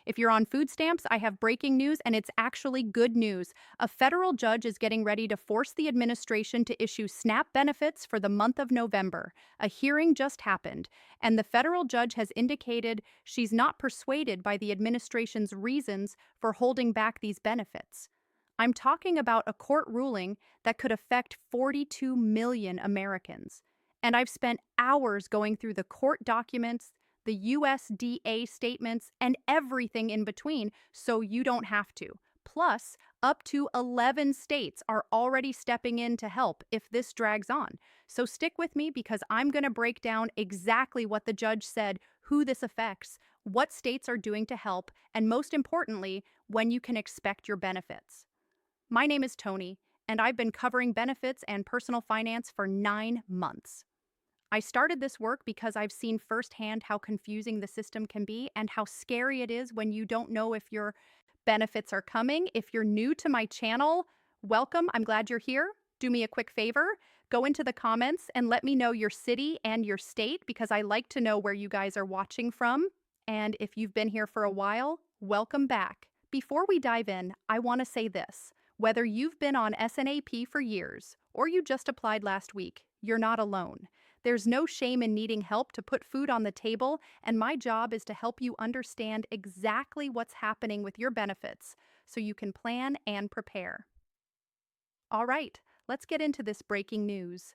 If you're on food stamps, I have breaking news, and it's actually good news. A federal judge is getting ready to force the administration to issue SNAP benefits for the month of November. A hearing just happened, and the federal judge has indicated she's not persuaded by the administration's reasons for holding back these benefits. I'm talking about a court ruling that could affect 42 million Americans. And I've spent hours going through the court documents, the USDA statements, and everything in between, so you don't have to. Plus, up to 11 states are already stepping in to help if this drags on. So stick with me because I'm going to break down exactly what the judge said, who this affects, what states are doing to help, and most importantly, when you can expect your benefits. My name is Tony, and I've been covering benefits and personal finance for 9 months. I started this work because I've seen firsthand how confusing the system can be and how scary it is when you don't know if your benefits are coming. If you're new to my channel, welcome. I'm glad you're here. Do me a quick favor. Go into the comments and let me know your city and your state because I like to know where you guys are watching from. And if you've been here for a while, welcome back. Before we dive in, I want to say this. Whether you've been on SNAP for years or you just applied last week, you're not alone. There's no shame in needing help to put food on the table, and my job is to help you understand exactly what's happening with your benefits so you can plan and prepare. All right, let's get into this breaking news.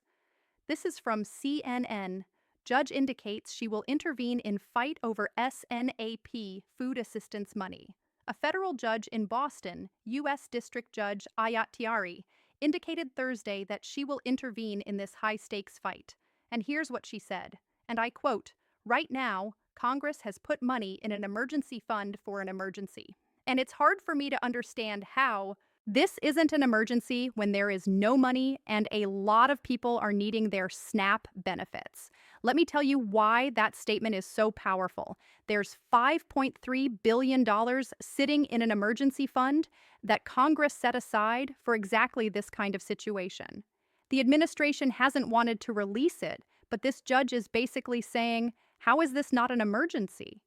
This is from CNN. Judge indicates she will intervene in fight over SNAP food assistance money. A federal judge in Boston, U.S. District Judge Ayat Tiari, indicated Thursday that she will intervene in this high-stakes fight. And here's what she said, and I quote, "Right now, Congress has put money in an emergency fund for an emergency. And it's hard for me to understand how this isn't an emergency when there is no money and a lot of people are needing their SNAP benefits." Let me tell you why that statement is so powerful. There's $5.3 billion sitting in an emergency fund that Congress set aside for exactly this kind of situation. The administration hasn't wanted to release it, but this judge is basically saying, how is this not an emergency?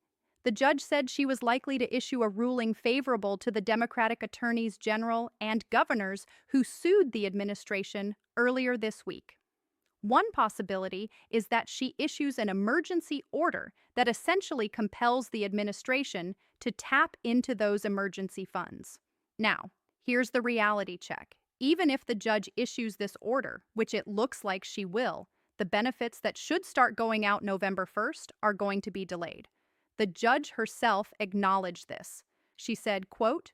The judge said she was likely to issue a ruling favorable to the Democratic attorneys general and governors who sued the administration earlier this week. One possibility is that she issues an emergency order that essentially compels the administration to tap into those emergency funds. Now, here's the reality check. Even if the judge issues this order, which it looks like she will, the benefits that should start going out November 1st are going to be delayed. The judge herself acknowledged this. She said, quote,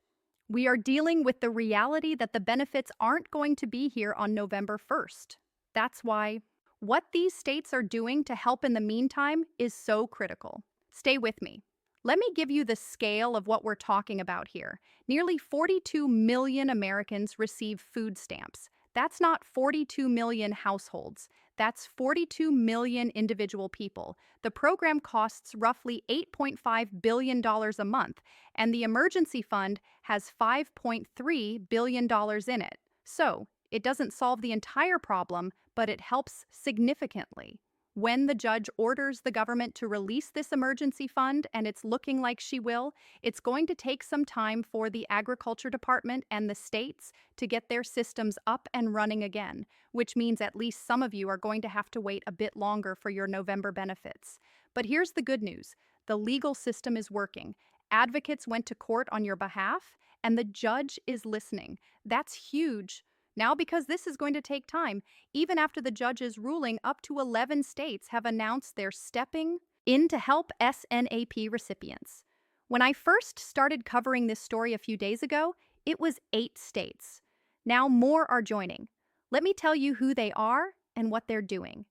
"We are dealing with the reality that the benefits aren't going to be here on November 1st. That's why what these states are doing to help in the meantime is so critical." Stay with me. Let me give you the scale of what we're talking about here. Nearly 42 million Americans receive food stamps. That's not 42 million households. That's 42 million individual people. The program costs roughly $8.5 billion a month, and the emergency fund has $5.3 billion in it. So, it doesn't solve the entire problem, but it helps significantly. When the judge orders the government to release this emergency fund, and it's looking like she will, it's going to take some time for the Agriculture Department and the states to get their systems up and running again, which means at least some of you are going to have to wait a bit longer for your November benefits. But here's the good news. The legal system is working. Advocates went to court on your behalf, and the judge is listening. That's huge. Now, because this is going to take time, even after the judge's ruling, up to 11 states have announced they're stepping in to help SNAP recipients. When I first started covering this story a few days ago, it was 8 states. Now more are joining. Let me tell you who they are and what they're doing.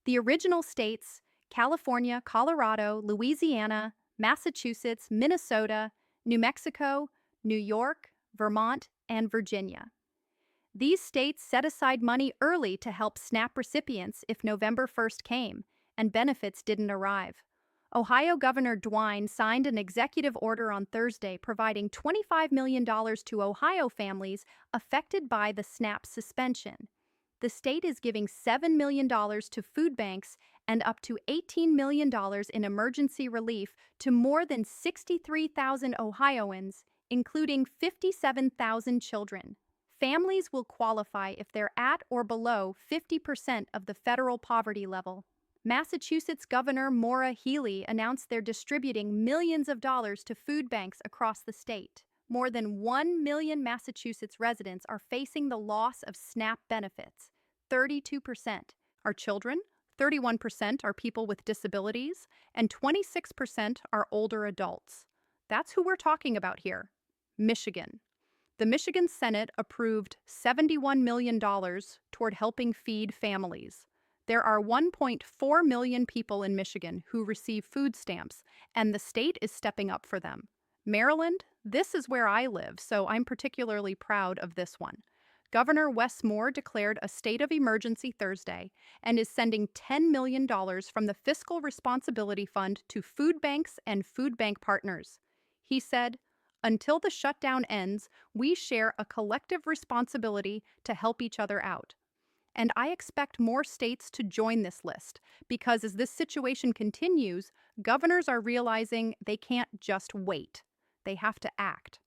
The original states, California, Colorado, Louisiana, Massachusetts, Minnesota, New Mexico, New York, Vermont, and Virginia. These states set aside money early to help SNAP recipients if November 1st came, and benefits didn't arrive. Ohio Governor DeWine signed an executive order on Thursday providing $25 million to Ohio families affected by the SNAP suspension. The state is giving $7 million to food banks and up to $18 million in emergency relief to more than 63,000 Ohioans, including 57,000 children. Families will qualify if they're at or below 50% of the federal poverty level. Massachusetts Governor Maura Healey announced they're distributing millions of dollars to food banks across the state. More than 1 million Massachusetts residents are facing the loss of SNAP benefits. 32% are children, 31% are people with disabilities, and 26% are older adults. That's who we're talking about here. Michigan. The Michigan Senate approved $71 million toward helping feed families. There are 1.4 million people in Michigan who receive food stamps, and the state is stepping up for them. Maryland, this is where I live, so I'm particularly proud of this one. Governor Wes Moore declared a state of emergency Thursday and is sending $10 million from the Fiscal Responsibility Fund to food banks and food bank partners. He said, "Until the shutdown ends, we share a collective responsibility to help each other out." And I expect more states to join this list because as this situation continues, governors are realizing they can't just wait. They have to act.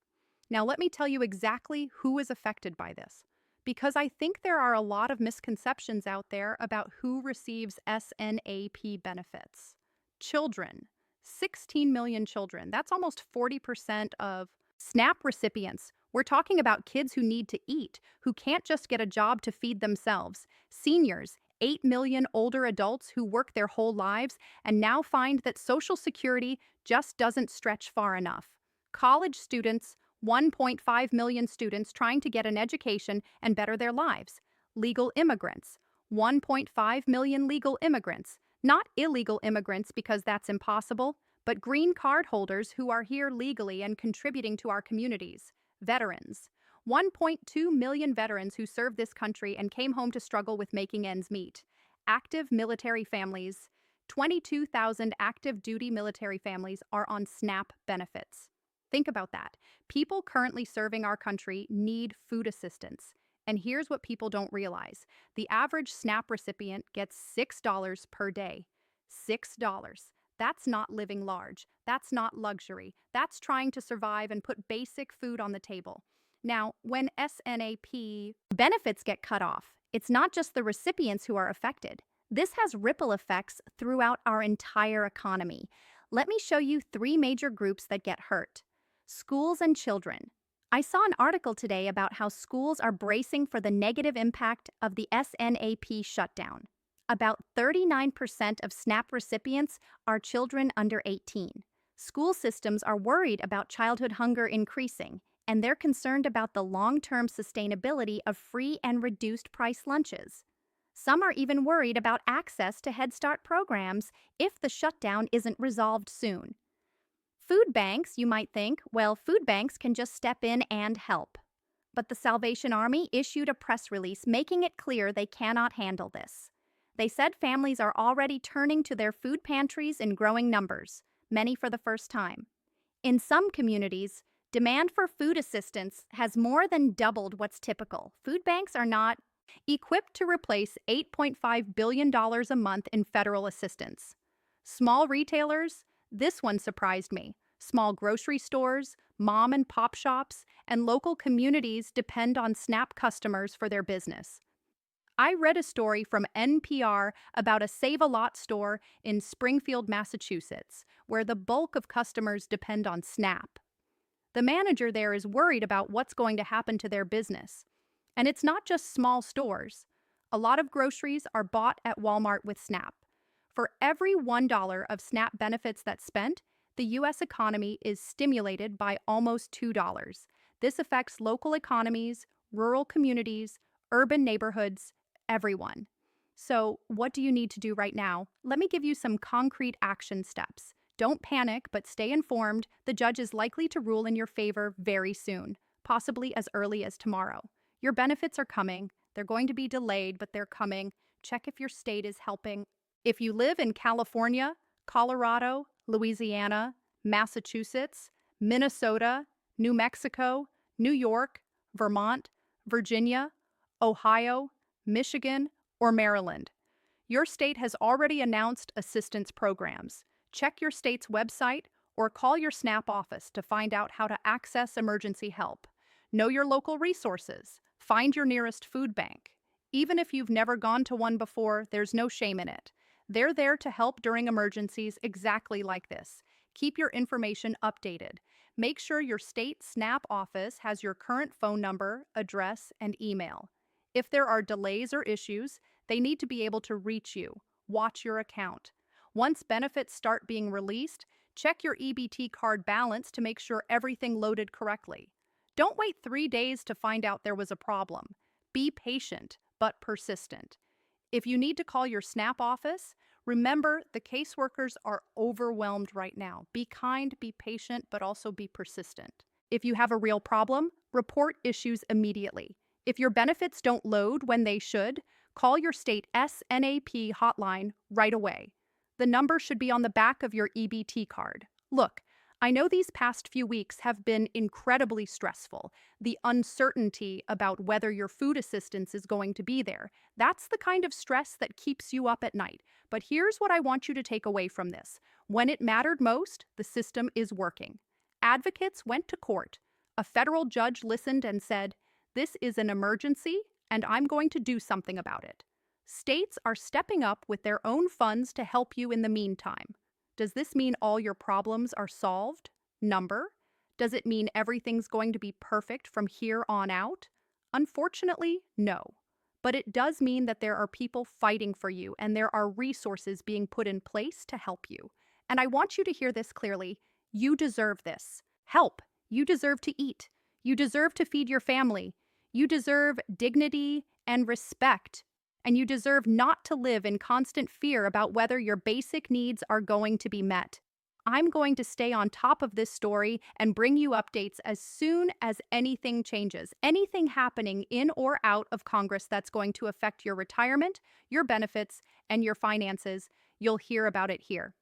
Now, let me tell you exactly who is affected by this, because I think there are a lot of misconceptions out there about who receives SNAP benefits. Children. 16 million children. That's almost 40% of SNAP recipients. We're talking about kids who need to eat, who can't just get a job to feed themselves. Seniors, 8 million older adults who work their whole lives and now find that Social Security just doesn't stretch far enough. College students, 1.5 million students trying to get an education and better their lives. Legal immigrants, 1.5 million legal immigrants. Not illegal immigrants because that's impossible, but green card holders who are here legally and contributing to our communities. Veterans, 1.2 million veterans who served this country and came home to struggle with making ends meet. Active military families, 22,000 active duty military families are on SNAP benefits. Think about that. People currently serving our country need food assistance. And here's what people don't realize. The average SNAP recipient gets $6 per day. $6. That's not living large. That's not luxury. That's trying to survive and put basic food on the table. Now, when SNAP benefits get cut off, it's not just the recipients who are affected. This has ripple effects throughout our entire economy. Let me show you 3 major groups that get hurt. Schools and children. I saw an article today about how schools are bracing for the negative impact of the SNAP shutdown. About 39% of SNAP recipients are children under 18. School systems are worried about childhood hunger increasing, and they're concerned about the long-term sustainability of free and reduced-price lunches. Some are even worried about access to Head Start programs if the shutdown isn't resolved soon. Food banks, you might think, well, food banks can just step in and help. But the Salvation Army issued a press release making it clear they cannot handle this. They said families are already turning to their food pantries in growing numbers, many for the first time. In some communities, demand for food assistance has more than doubled what's typical. Food banks are not equipped to replace $8.5 billion a month in federal assistance. Small retailers, this one surprised me. Small grocery stores, mom and pop shops, and local communities depend on SNAP customers for their business. I read a story from NPR about a Save-A-Lot store in Springfield, Massachusetts, where the bulk of customers depend on SNAP. The manager there is worried about what's going to happen to their business. And it's not just small stores. A lot of groceries are bought at Walmart with SNAP. For every $1 of SNAP benefits that's spent, the U.S. economy is stimulated by almost $2. This affects local economies, rural communities, urban neighborhoods, everyone. So, what do you need to do right now? Let me give you some concrete action steps. Don't panic, but stay informed. The judge is likely to rule in your favor very soon, possibly as early as tomorrow. Your benefits are coming. They're going to be delayed, but they're coming. Check if your state is helping. If you live in California, Colorado, Louisiana, Massachusetts, Minnesota, New Mexico, New York, Vermont, Virginia, Ohio, Michigan, or Maryland, Your state has already announced assistance programs. Check your state's website or call your SNAP office to find out how to access emergency help. Know your local resources. Find your nearest food bank. Even if you've never gone to one before, there's no shame in it. They're there to help during emergencies exactly like this. Keep your information updated. Make sure your state SNAP office has your current phone number, address, and email. If there are delays or issues, they need to be able to reach you. Watch your account. Once benefits start being released, check your EBT card balance to make sure everything loaded correctly. Don't wait 3 days to find out there was a problem. Be patient, but persistent. If you need to call your SNAP office, remember the caseworkers are overwhelmed right now. Be kind, be patient, but also be persistent. If you have a real problem, report issues immediately. If your benefits don't load when they should, call your state SNAP hotline right away. The number should be on the back of your EBT card. Look, I know these past few weeks have been incredibly stressful. The uncertainty about whether your food assistance is going to be there. That's the kind of stress that keeps you up at night. But here's what I want you to take away from this. When it mattered most, the system is working. Advocates went to court. A federal judge listened and said, "This is an emergency, and I'm going to do something about it." States are stepping up with their own funds to help you in the meantime. Does this mean all your problems are solved? Number? Does it mean everything's going to be perfect from here on out? Unfortunately, no. But it does mean that there are people fighting for you and there are resources being put in place to help you. And I want you to hear this clearly. You deserve this. Help. You deserve to eat. You deserve to feed your family. You deserve dignity and respect. And you deserve not to live in constant fear about whether your basic needs are going to be met. I'm going to stay on top of this story and bring you updates as soon as anything changes, anything happening in or out of Congress that's going to affect your retirement, your benefits, and your finances. You'll hear about it here.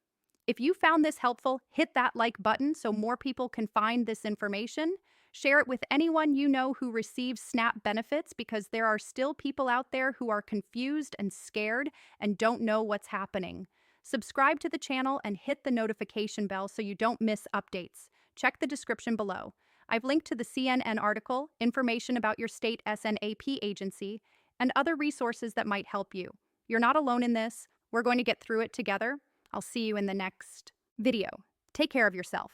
If you found this helpful, hit that like button so more people can find this information. Share it with anyone you know who receives SNAP benefits because there are still people out there who are confused and scared and don't know what's happening. Subscribe to the channel and hit the notification bell so you don't miss updates. Check the description below. I've linked to the CNN article, information about your state SNAP agency, and other resources that might help you. You're not alone in this. We're going to get through it together. I'll see you in the next video. Take care of yourself.